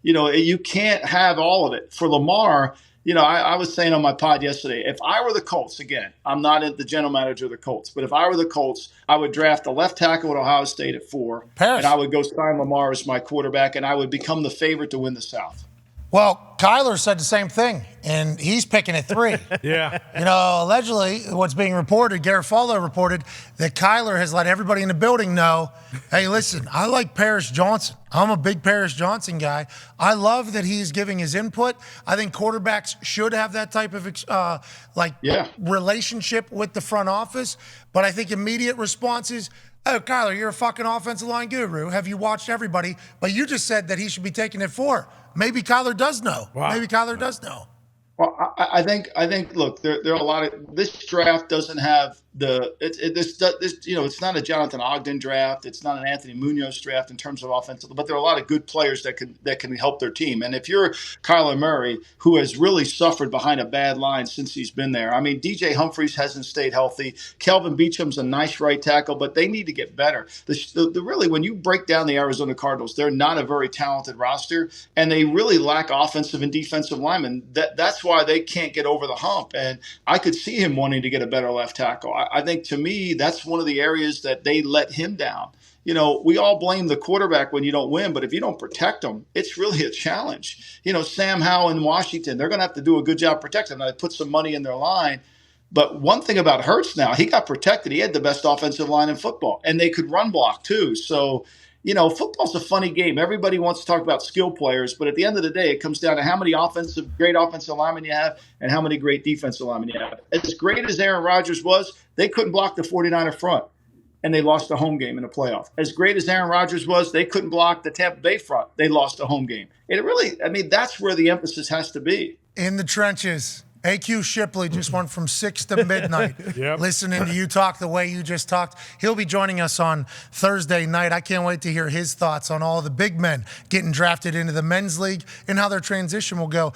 You can't have all of it. For Lamar, I was saying on my pod yesterday, if I were the Colts, again, I'm not the general manager of the Colts, but if I were the Colts, I would draft a left tackle at Ohio State at 4, and I would go sign Lamar as my quarterback, and I would become the favorite to win the South. Well, Kyler said the same thing, and he's picking at 3. Yeah. Allegedly, what's being reported, Garofalo reported that Kyler has let everybody in the building know, hey, listen, I like Paris Johnson. I'm a big Paris Johnson guy. I love that he's giving his input. I think quarterbacks should have that type of relationship with the front office. But I think immediate response is, oh, Kyler, you're a fucking offensive line guru. Have you watched everybody? But you just said that he should be taking it 4. Maybe Kyler does know. Wow. Maybe Kyler does know. Well, I think. Look, there are a lot of. This draft doesn't have it's not a Jonathan Ogden draft. It's not an Anthony Munoz draft in terms of offensive, but there are a lot of good players that can help their team. And if you're Kyler Murray, who has really suffered behind a bad line since he's been there, I mean, DJ Humphries hasn't stayed healthy. Kelvin Beacham's a nice right tackle, but they need to get better. Really, when you break down the Arizona Cardinals, they're not a very talented roster, and they really lack offensive and defensive linemen. That's why they can't get over the hump. And I could see him wanting to get a better left tackle. I think, to me, that's one of the areas that they let him down. We all blame the quarterback when you don't win, but if you don't protect them, it's really a challenge. Sam Howell in Washington, they're going to have to do a good job protecting them. They put some money in their line. But one thing about Hurts now, he got protected. He had the best offensive line in football, and they could run block too. So, football's a funny game. Everybody wants to talk about skill players, but at the end of the day, it comes down to how many great offensive linemen you have and how many great defensive linemen you have. As great as Aaron Rodgers was, they couldn't block the 49er front, and they lost the home game in the playoff. As great as Aaron Rodgers was, they couldn't block the Tampa Bay front. They lost the home game. That's where the emphasis has to be. In the trenches. AQ Shipley just went from 6 to midnight listening to you talk the way you just talked. He'll be joining us on Thursday night. I can't wait to hear his thoughts on all the big men getting drafted into the men's league and how their transition will go.